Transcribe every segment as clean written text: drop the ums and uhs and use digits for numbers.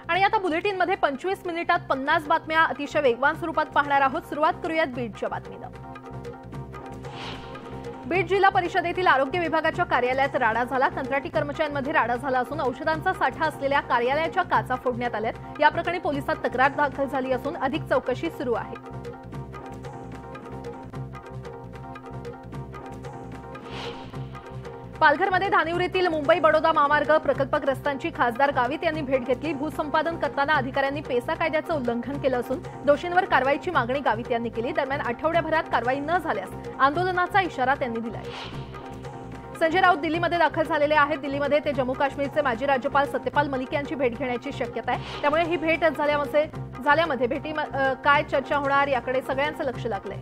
आणि आता बुलेटिनमध्ये 25 मिनिटात 50 बातम्या अतिशय वेगवान स्वरूपात पाहणार आहोत। सुरुवात करूयात बीडच्या बातमीनं। बीड जिल्हा परिषदेतील आरोग्य विभागाच्या कार्यालयात राडा झाला। कंत्राटी कर्मचाऱ्यांमध्ये राडा झाला असून औषधांचा साठा असलेल्या कार्यालयाच्या काचा फोडण्यात आल्यात। या प्रकरणी पोलिसात तक्रार दाखल झाली असून अधिक चौकशी सुरू आहे। पालघरमध्ये धानिवरीतील मुंबई बडोदा महामार्ग प्रकल्पग्रस्तांची खासदार गावित यांनी भेट घेतली। भूसंपादन करताना अधिकाऱ्यांनी पेसा कायद्याचं उल्लंघन केलं असून दोषींवर कारवाईची मागणी गावित यांनी केली। दरम्यान आठवड्याभरात कारवाई न झाल्यास आंदोलनाचा इशारा त्यांनी दिलाय। संजय राऊत दिल्लीमध्ये दाखल झालेले आहेत। दिल्लीमध्ये ते जम्मू काश्मीरचे माजी राज्यपाल सत्यपाल मलिक यांची भेट घेण्याची शक्यता आहे। त्यामुळे ही भेट झाल्यामध्ये भेटी काय चर्चा होणार याकडे सगळ्यांचं लक्ष लागलंय।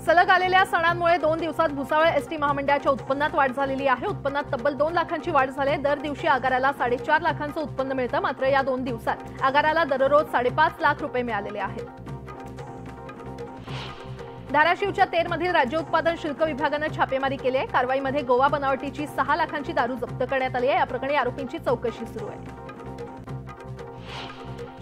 सलग आलेल्या सणांमुळे 2 दिवसात भुसावळ एसटी महामंडळाच्या उत्पन्नात वाढ झालेली आहे। उत्पन्नात तब्बल 2 लाखांची वाढ झाली। दर दिवशी आगाराला 4.5 लाखांचं उत्पन्न मिळतं। मात्र या 2 दिवसात आगाराला दररोज 5.5 लाख रुपये मिळालेले आहेत। धाराशिवच्या तेरमधील राज्य उत्पादन शुल्क विभागानं छापेमारी केली आहे। कारवाईमध्ये गोवा बनावटीची 6 लाखांची दारू जप्त करण्यात आली आहे। या प्रकरणी आरोपींची चौकशी सुरू आहे।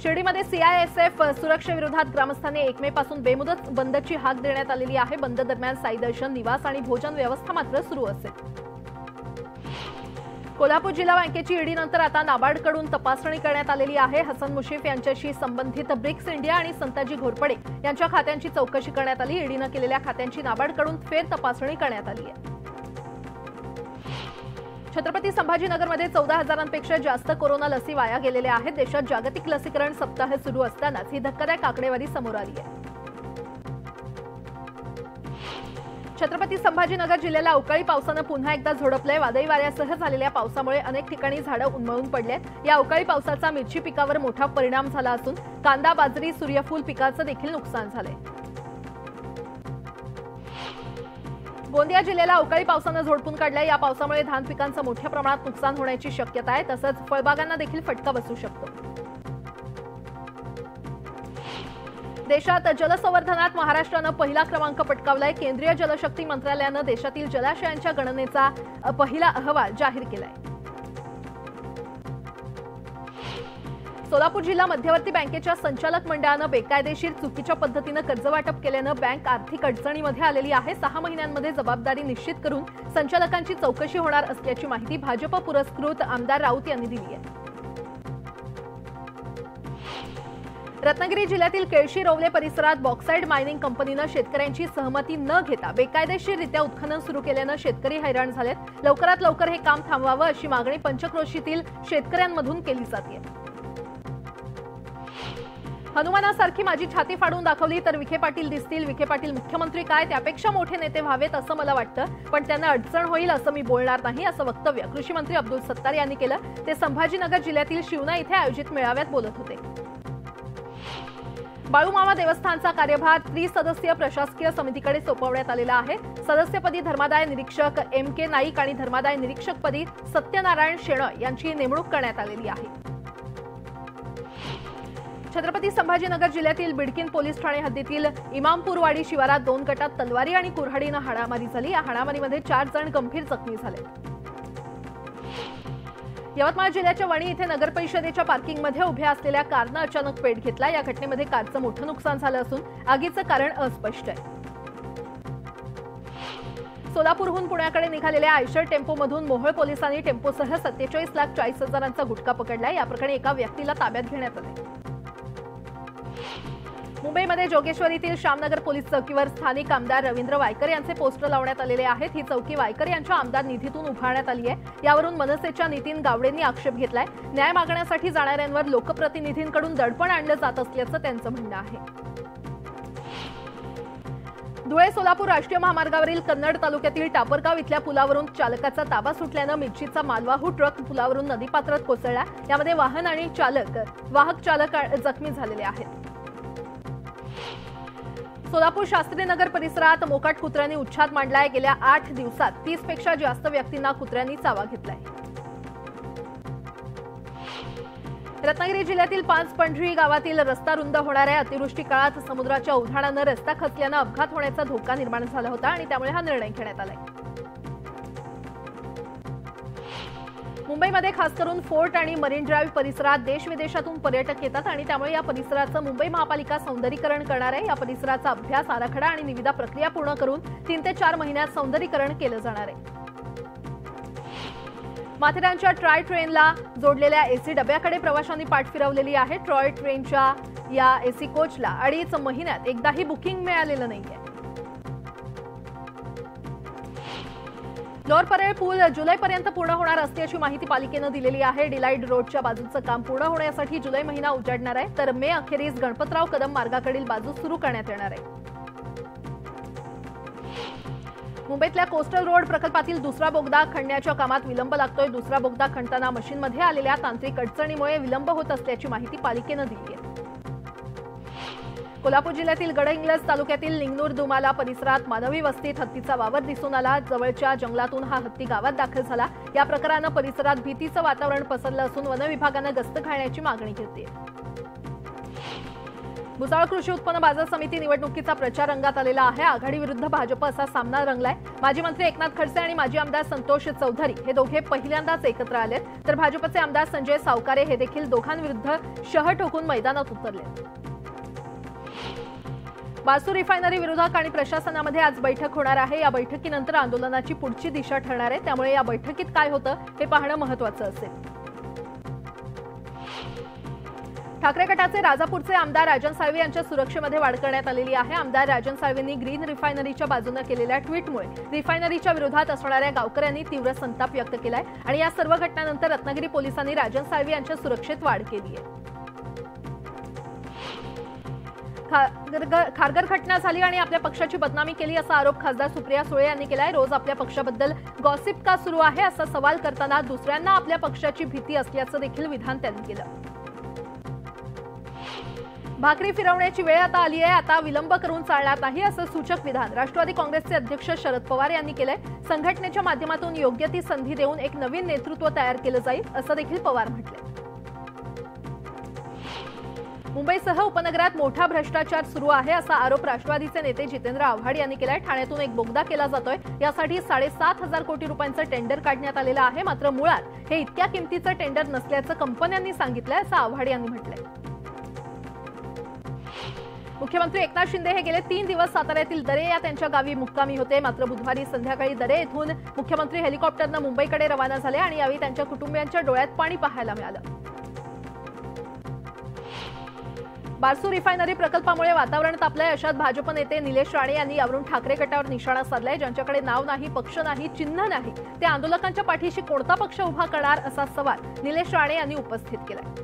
शिर्डीमध्ये सीआयएसएफ सुरक्षेविरोधात ग्रामस्थांनी 1 मे पासून बेमुदत बंदची हाक देण्यात आलेली आहे। बंद दरम्यान साई दर्शन, निवास आणि भोजन व्यवस्था मात्र सुरू असेल। कोल्हापूर जिल्हा बँकेची ईडीनंतर आता नाबार्डकडून तपासणी करण्यात आलेली आहे। हसन मुश्रीफ यांच्याशी संबंधित ब्रिक्स इंडिया आणि संताजी घोरपडे यांच्या खात्यांची चौकशी करण्यात आली। ईडीनं केलेल्या खात्यांची नाबार्डकडून फेर तपासणी करण्यात आली आहे। छत्रपती संभाजीनगरमध्ये 14,000पेक्षा जास्त कोरोना लसी वाया गेलेल्या आहेत। देशात जागतिक लसीकरण सप्ताह सुरू असतानाच ही धक्कादायक आकडेवारी समोर आली आहे। छत्रपती संभाजीनगर जिल्ह्याला अवकाळी पावसानं पुन्हा एकदा झोडपलंय। वादळी वाऱ्यासह झालेल्या पावसामुळे अनेक ठिकाणी झाडं उन्मळून पडलेत। या अवकाळी पावसाचा मिरची पिकावर मोठा परिणाम झाला असून कांदा, बाजरी, सूर्यफूल पिकाचं देखील नुकसान झालंय। गोंदिया जिल्ह्याला अवकाळी पावसानं झोडपून काढलंय। या पावसामुळे धान पिकांचं मोठ्या प्रमाणात नुकसान होण्याची शक्यता आहे। तसंच फळबागांना देखील फटका बसू शकतो। देशात जलसंवर्धनात महाराष्ट्रानं पहिला क्रमांक पटकावलाय। केंद्रीय जलशक्ती मंत्रालयानं देशातील जलाशयांच्या गणनेचा पहिला अहवाल जाहीर केलाय। सोलापूर जिल्हा मध्यवर्ती बँकेच्या संचालक मंडळानं बेकायदेशीर चुकीच्या पद्धतीनं कर्ज वाटप केल्यानं बँक आर्थिक अडचणीमध्ये आलेली आहे। 6 महिन्यांमध्ये जबाबदारी निश्चित करून संचालकांची चौकशी होणार असल्याची माहिती भाजप पुरस्कृत आमदार राऊत यांनी दिली आहे। रत्नागिरी जिल्ह्यातील केळशी रोवले परिसरात बॉक्साइड मायनिंग कंपनीनं शेतकऱ्यांची सहमती न घेता बेकायदेशीररित्या उत्खनन सुरू केल्यानं शेतकरी हैराण झालेत। लवकरात लवकर हे काम थांबवावं अशी मागणी पंचक्रोशीतील शेतकऱ्यांमधून केली जाते। हनुमानासारखी माझी छाती फाडून दाखवली तर विखे पाटील दिसतील। विखे पाटील मुख्यमंत्री काय त्यापेक्षा मोठे नेते व्हावेत असं मला वाटतं, पण त्यांना अडचण होईल असं मी बोलणार नाही असं वक्तव्य कृषी मंत्री अब्दुल सत्तार यांनी केलं। ते संभाजीनगर जिल्ह्यातील शिवना इथे आयोजित मेळाव्यात बोलत होते। बाळूमामा देवस्थानचा कार्यभार त्रिसदस्यीय प्रशासकीय समितीकडे सोपवण्यात आलेला आहे। सदस्यपदी धर्मादाय निरीक्षक MK नाईक आणि धर्मादाय निरीक्षकपदी सत्यनारायण शेण यांची नेमणूक करण्यात आलेली आहे। छत्रपती संभाजीनगर जिल्ह्यातील बिडकीन पोलीस ठाणे हद्दीतील इमामपूरवाडी शिवारात 2 गटात तलवारी आणि कुऱ्हाडीनं हाणामारी झाली। या हाणामारीमध्ये 4 जण गंभीर जखमी झाले। यवतमाळ जिल्ह्याच्या वणी इथे नगरपरिषदेच्या पार्किंगमध्ये उभ्या असलेल्या कारनं अचानक पेट घेतला। या घटनेमध्ये कारचं मोठं नुकसान झालं असून आगीचं कारण अस्पष्ट आहे। सोलापूरहून पुण्याकडे निघालेल्या आयशर टेम्पोमधून मोहोळ पोलिसांनी टेम्पोसह 47,40,00,000चा गुटखा पकडला। या प्रकरणी एका व्यक्तीला ताब्यात घेण्यात आले। मुंबईमध्ये जोगेश्वरीतील श्यामनगर पोलीस चौकीवर स्थानिक आमदार रवींद्र वायकर यांचे पोस्टर लावण्यात आलेले आहेत। ही चौकी वायकर यांच्या आमदार निधीतून उभारण्यात आली आहे। यावरून मनसेच्या नितीन गावडेंनी आक्षेप घेतलाय। न्याय मागण्यासाठी जाणाऱ्यांवर लोकप्रतिनिधींकडून दडपण आणलं जात असल्याचं त्यांचं म्हणणं आहे। धुळे सोलापूर राष्ट्रीय महामार्गावरील कन्नड तालुक्यातील टापरगाव इथल्या पुलावरून चालकाचा ताबा सुटल्यानं मिरचीचा मालवाहू ट्रक पुलावरून नदीपात्रात कोसळला। यामध्ये वाहन आणि वाहक चालक जखमी झालेले आहेत। सोलापूर शास्त्रीनगर परिसरात मोकाट कुत्र्यांनी उच्छाद मांडलाय। गेल्या 8 दिवसात 30 पेक्षा जास्त व्यक्तींना कुत्र्यांनी चावा घेतलाय। रत्नागिरी जिल्ह्यातील पाचपंढरी गावातील रस्ता रुंद होणार आहे। अतिवृष्टी काळात समुद्राच्या उधाणानं रस्ता खचल्यानं अपघात होण्याचा धोका निर्माण झाला होता आणि त्यामुळे हा निर्णय घेण्यात आलाय। मुंबईमध्ये खास करून फोर्ट आणि मरीन ड्राईव्ह परिसरात देश-विदेशातून पर्यटक येतात आणि त्यामुळे या परिसराचं मुंबई महापालिका सौंदर्यीकरण करणार आहे। या परिसराचा अभ्यास, आराखडा आणि निविदा प्रक्रिया पूर्ण करून 3 ते 4 महिन्यात सौंदर्यीकरण केलं जाणार आहे। माथेरानच्या ट्राय ट्रेनला जोडलेल्या एसी डब्याकडे प्रवाशांनी पाठ फिरवलेली आहे। ट्रॉय ट्रेनच्या या एसी कोचला 2.5 महिन्यात एकदाही बुकिंग मिळालेलं नाहीये। लोअर परेल पूल जुलैपर्यंत पूर्ण होणार असल्याची माहिती पालिकेनं दिलेली आहे। डिलाइट रोडच्या बाजूचं काम पूर्ण होण्यासाठी जुलै महिना उजाडणार आहे, तर मे अखेरीस गणपतराव कदम मार्गाकडील बाजू सुरू करण्यात येणार आहे। मुंबईतल्या कोस्टल रोड प्रकल्पातील दुसरा बोगदा खणण्याच्या कामात विलंब लागतोय। दुसरा बोगदा खणताना मशीनमध्ये आलेल्या तांत्रिक अडचणीमुळे विलंब होत असल्याची माहिती पालिकेनं दिली आहे। कोल्हापूर जिल्ह्यातील गडहिंग्लज तालुक्यातील लिंगनूर दुमाला परिसरात मानवी वस्तीत हत्तीचा वावर दिसून आला। जवळच्या जंगलातून हा हत्ती गावात दाखल झाला। या प्रकारानं परिसरात भीतीचं वातावरण पसरलं असून वन विभागानं गस्त घालण्याची मागणी केली आहे। भुसावळ कृषी उत्पन्न बाजार समिती निवडणुकीचा प्रचार रंगात आलेला आहे। आघाडी विरुद्ध भाजप असा सामना रंगलाय। माजी मंत्री एकनाथ खडसे आणि माजी आमदार संतोष चौधरी हे दोघे पहिल्यांदाच एकत्र आलेत, तर भाजपचे आमदार संजय सावकारे हे देखील दोघांविरुद्ध शह ठोकून मैदानात उतरले। बासू रिफायनरी विरोधक आणि प्रशासनामध्ये आज बैठक होणार आहे। या बैठकीनंतर आंदोलनाची पुढची दिशा ठरणार आहे, त्यामुळे या बैठकीत काय होतं हे पाहणं महत्त्वाचं असेल। ठाकरे गटाचे राजापूरचे आमदार राजन साळवी यांच्या सुरक्षेमध्ये वाढ करण्यात आलेली आहे। आमदार राजन साळवींनी ग्रीन रिफायनरीच्या बाजूने केलेल्या ट्विटमुळे रिफायनरीच्या विरोधात असणाऱ्या गावकऱ्यांनी तीव्र संताप व्यक्त केलाय आणि या सर्व घटनांनंतर रत्नागिरी पोलिसांनी राजन साळवी यांच्या सुरक्षेत वाढ केली आहे। खारघर घटना झाली आणि आपल्या पक्षाची बदनामी केली असा आरोप खासदार सुप्रिया सुळे यांनी केलाय। रोज आपल्या पक्षाबद्दल गॉसिप का सुरू आहे असा सवाल करताना दुसऱ्यांना आपल्या पक्षाची भीती असल्याचं देखील विधान त्यांनी केलं। भाकरी फिरवण्याची वेळ आता आली आहे, आता विलंब करून चालणार नाही असं सूचक विधान राष्ट्रवादी काँग्रेसचे अध्यक्ष शरद पवार यांनी केलंय। संघटनेच्या माध्यमातून योग्य ती संधी देऊन एक नवीन नेतृत्व तयार केलं जाईल असं देखील पवार म्हटले। मुंबईसह उपनगरात मोठा भ्रष्टाचार सुरू आहे असा आरोप राष्ट्रवादीचे नेते जितेंद्र आव्हाड यांनी केलाय। ठाण्यातून एक बोगदा केला जातोय, यासाठी 7,500 कोटी रुपयांचं टेंडर काढण्यात आलेलं आहे, मात्र मुळात हे इतक्या किमतीचं टेंडर नसल्याचं कंपन्यांनी सांगितलंय असं आव्हाड यांनी म्हटलंय। मुख्यमंत्री एकनाथ शिंदे हे गेले 3 दिवस साताऱ्यातील दरे या त्यांच्या गावी मुक्कामी होते, मात्र बुधवारी संध्याकाळी दरे येथून मुख्यमंत्री हेलिकॉप्टरनं मुंबईकडे रवाना झाले आणि यावेळी त्यांच्या कुटुंबियांच्या डोळ्यात पाणी पाहायला मिळालं। बारसू रिफायनरी प्रकल्पामुळे वातावरण तापलंय, अशात भाजप नेते निलेश राणे यांनी यावरून ठाकरे गटावर निशाणा साधलाय। ज्यांच्याकडे नाव नाही, पक्ष नाही, चिन्ह नाही, ते आंदोलकांच्या पाठीशी कोणता पक्ष उभा करणार असा सवाल निलेश राणे यांनी उपस्थित केलाय।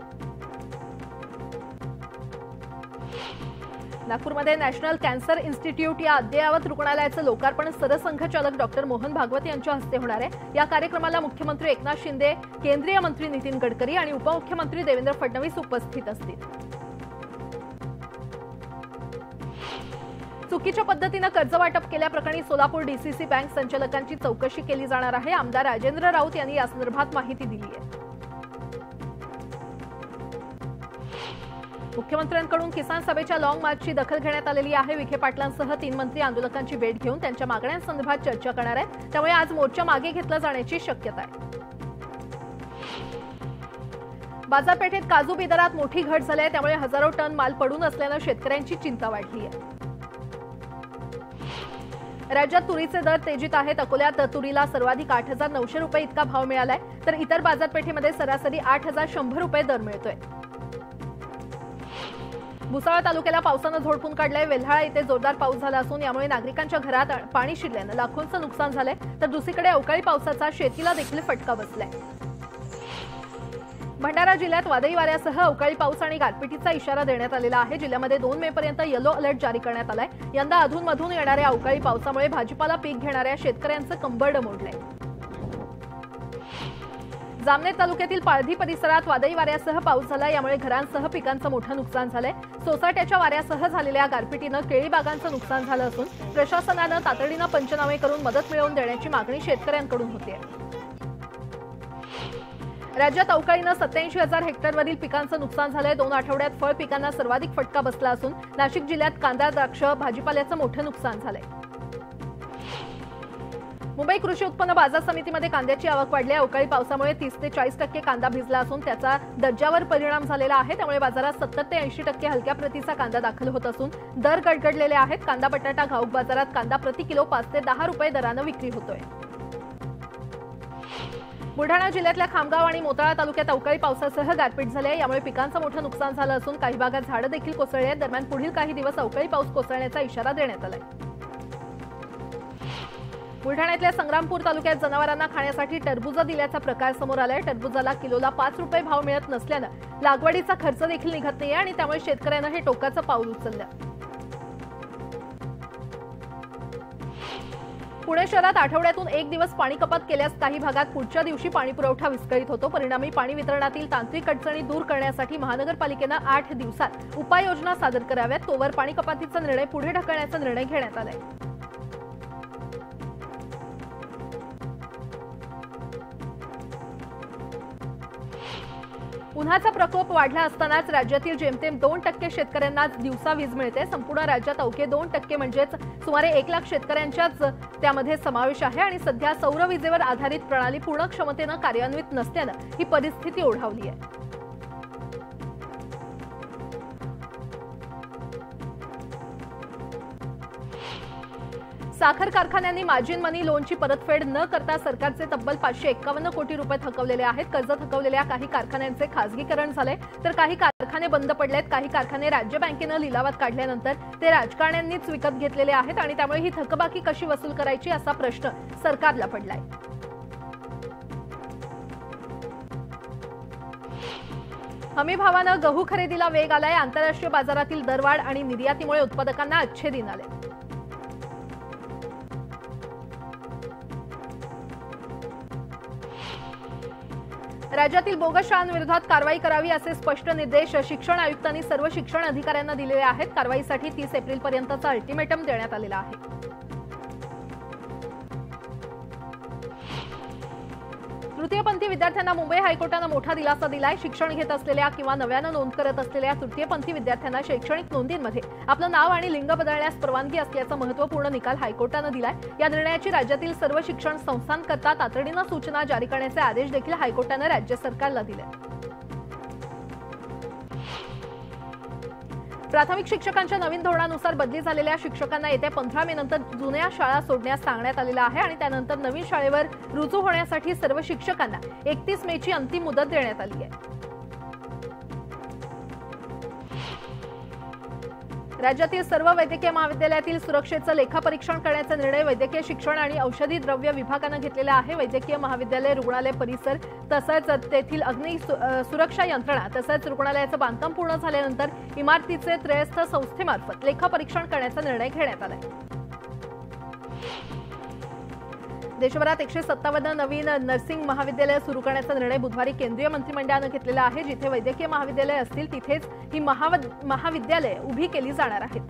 नागपूरमध्ये नॅशनल कॅन्सर इन्स्टिट्यूट या अद्ययावत रुग्णालयाचं लोकार्पण सरसंघचालक डॉक्टर मोहन भागवत यांच्या हस्ते होणार आहे। या कार्यक्रमाला मुख्यमंत्री एकनाथ शिंदे, केंद्रीय मंत्री नितीन गडकरी आणि उपमुख्यमंत्री देवेंद्र फडणवीस उपस्थित असतील। चुकीच्या पद्धतीने कर्ज वाटप केल्याप्रकरणी सोलापूर डीसीसी बँक संचालकांची चौकशी केली जाणार आहे। आमदार राजेंद्र राऊत यांनी या संदर्भात माहिती दिली आहे। मुख्यमंत्र्यांकडून किसान सभेच्या लॉंग मार्चची दखल घेण्यात आलेली आहे। विखे पाटलांसह 3 मंत्री आंदोलकांची भेट घेऊन त्यांच्या मागण्यांसंदर्भात चर्चा करणार आहेत, त्यामुळे आज मोर्चा मागे घेतला जाण्याची शक्यता आहे। बाजारपेठेत काजू बी दरात मोठी घट झाली आहे, त्यामुळे हजारो टन माल पडून असल्यानं शेतकऱ्यांची चिंता वाढली आहे। राज्यात तुरीचे दर तेजीत आहेत। अकोल्यात तुरीला सर्वाधिक 8,900 रुपये इतका भाव मिळालाय, तर इतर बाजारपेठेमध्ये सरासरी 8,100 रुपये दर मिळतोय। भुसावळ तालुक्याला पावसानं झोडपून काढलंय। वेल्हाळा इथे जोरदार पाऊस झाला असून यामुळे नागरिकांच्या घरात पाणी शिरल्यानं लाखोंचं नुकसान झालंय, तर दुसरीकडे अवकाळी पावसाचा शेतीला देखील फटका बसलाय। भंडारा जिल्ह्यात वादळी वाऱ्यासह अवकाळी पाऊस आणि गारपिटीचा इशारा देण्यात आलेला आहे। जिल्ह्यामध्ये 2 मे पर्यंत येलो अलर्ट जारी करण्यात आलाय। यंदा अधूनमधून येणाऱ्या अवकाळी पावसामुळे भाजीपाला पीक घेणाऱ्या शेतकऱ्यांचं कंबरडं मोडलंय। जामनेर तालुक्यातील पाळधी परिसरात वादळी वाऱ्यासह पाऊस झाला, यामुळे घरांसह पिकांचं मोठं नुकसान झालंय। सोसाट्याच्या वाऱ्यासह झालेल्या गारपिटीनं केळी बागांचं नुकसान झालं असून प्रशासनानं तातडीनं पंचनामे करून मदत मिळवून देण्याची मागणी शेतकऱ्यांकडून होतीये। राज्यात अवकाळीनं 87,000 हेक्टरवरील पिकांचं नुकसान झालंय। 2 आठवड्यात फळ पिकांना सर्वाधिक फटका बसला असून नाशिक जिल्ह्यात कांदा, द्राक्ष, भाजीपाल्याचं मोठं नुकसान झालंय। मुंबई कृषी उत्पन्न बाजार समितीमध्ये कांद्याची आवक वाढली आहे। अवकाळी पावसामुळे 30 ते 40% कांदा भिजला असून त्याचा दर्जावर परिणाम झालेला आहे। त्यामुळे बाजारात 70 ते 80% हलक्या प्रतीचा कांदा दाखल होत असून दर गडगडलेले आहेत। कांदा बटाटा घाऊक बाजारात कांदा प्रति किलो 5 ते 10 रुपये दराने विक्री होतोय। बुलढाणा जिल्ह्यातल्या खामगाव आणि मोताळा तालुक्यात अवकाळी पावसासह गारपीट झाली आहे। यामुळे पिकांचं मोठं नुकसान झालं असून काही भागात झाडं देखील कोसळली आहेत। दरम्यान पुढील काही दिवस अवकाळी पाऊस कोसळण्याचा इशारा देण्यात आलाय। बुलढाण्यातल्या संग्रामपूर तालुक्यात जनावरांना खाण्यासाठी टरबूज दिल्याचा प्रकार समोर आलाय। टरबूजाला किलोला 5 रुपये भाव मिळत नसल्यानं लागवडीचा खर्च देखील निघत नाहीये आणि त्यामुळे शेतकऱ्यांना हे टोकाचं पाऊल उचललं। पुणे शहरात आठवड्यातून एक दिवस पाणी कपात केल्यास काही भागात पुढच्या दिवशी पाणी पुरवठा विस्कळीत होतो। परिणामी पाणी वितरणातील तांत्रिक अडचणी दूर करण्यासाठी महानगरपालिकेनं 8 दिवसात उपाययोजना सादर कराव्यात। तोवर पाणी कपातीचा निर्णय पुढे ढकलण्याचा निर्णय घेण्यात आलाय। उन्हाचा प्रकोप वाढला असतानाच राज्यातील जेमतेम 2% शेतकऱ्यांना दिवसा वीज मिळते। संपूर्ण राज्यात अवघे 2% म्हणजेच सुमारे 1 लाख शेतकऱ्यांच्याच त्यामध्ये समावेश आहे आणि सध्या सौर विजेवर आधारित प्रणाली पूर्ण क्षमतेने कार्यान्वित नसल्यानं ही परिस्थिती ओढावली आहे। साखर कारखान्यांनी मार्जिन मनी लोनची परतफेड न करता सरकारचे तब्बल 551 कोटी रुपये थकवलेले आहेत। कर्ज थकवलेल्या काही कारखान्यांचे खासगीकरण झाले तर काही कारखाने बंद पडलेत। काही कारखाने राज्य बँकेने लिलावात काढल्यानंतर ते राजकारण्यांनीच विकत घेतलेले आहेत आणि त्यामुळे ही थकबाकी कशी वसूल करायची असा प्रश्न सरकारला पडलाय। हमी भावानं गहू खरेदीला वेग आलाय। आंतरराष्ट्रीय बाजारातील दरवाढ आणि निर्यातीमुळे उत्पादकांना अच्छे दिन आले। राज्यातील बोगस शाळांविरोधात कारवाई करावी असे स्पष्ट निर्देश शिक्षण आयुक्तांनी सर्व शिक्षण अधिकाऱ्यांना दिलेले आहेत। कारवाईसाठी 30 एप्रिलपर्यंतचा अल्टिमेटम देण्यात आलेला आहे। तृतीयपंथी विद्यार्थ्यांना मुंबई हायकोर्टाने मोठा दिलासा दिलाय। शिक्षण घेत असलेल्या किंवा नव्याने नोंद करत असलेल्या तृतीयपंथी विद्यार्थ्यांना शैक्षणिक नोंदींमध्ये आपलं नाव आणि लिंग बदलण्यास परवानगी असल्याचा महत्त्वपूर्ण निकाल हायकोर्टाने दिलाय। या निर्णयाची राज्यातील सर्व शिक्षण संस्थांकरता तातडीने सूचना जारी करण्याचे आदेश देखील हायकोर्टाने राज्य सरकारला दिले। प्राथमिक शिक्षकांच्या नवीन धोरणानुसार बदली झालेल्या शिक्षकांना येत्या 15 मे नंतर जुन्या शाळा सोडण्यास सांगण्यात आलेलं आहे आणि त्यानंतर नवीन शाळेवर रुजू होण्यासाठी सर्व शिक्षकांना 31 मेची अंतिम मुदत देण्यात आली आहे। राज्यातील सर्व वैद्यकीय महाविद्यालयातील सुरक्षेचं लेखापरीक्षण करण्याचा निर्णय वैद्यकीय शिक्षण आणि औषधी द्रव्य विभागाने घेतलेला आहे। वैद्यकीय महाविद्यालय, रुग्णालय परिसर तसंच तेथील अग्नी सुरक्षा यंत्रणा तसंच रुग्णालयाचं बांधकाम पूर्ण झाल्यानंतर इमारतीचे त्रयस्थ संस्थेमार्फत लेखापरीक्षण करण्याचा निर्णय घेण्यात आलाय। देशभरात 157 नवीन नर्सिंग महाविद्यालय सुरू करण्याचा निर्णय बुधवारी केंद्रीय मंत्रिमंडळाने घेतलेला आहे। जिथे वैद्यकीय महाविद्यालय असतील तिथेच ही महाविद्यालय उभी केली जाणार आहेत।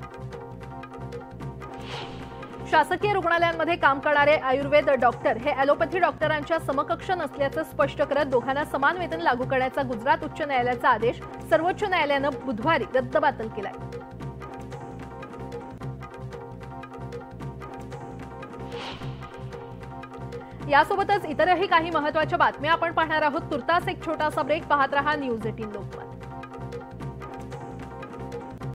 शासकीय रुग्णालयांमध्ये काम करणारे आयुर्वेद डॉक्टर हे ॲलोपॅथी डॉक्टरांच्या समकक्ष नसल्याचं स्पष्ट करत दोघांना समान वेतन लागू करण्याचा गुजरात उच्च न्यायालयाचा आदेश सर्वोच्च न्यायालयाने बुधवारी रद्दबातल केलाय। यासोबतच इतरही काही महत्त्वाच्या बातम्या आपण पाहणार आहोत। तुर्तास एक छोटासा ब्रेक पाहत रहा न्यूज 18 लोकमत।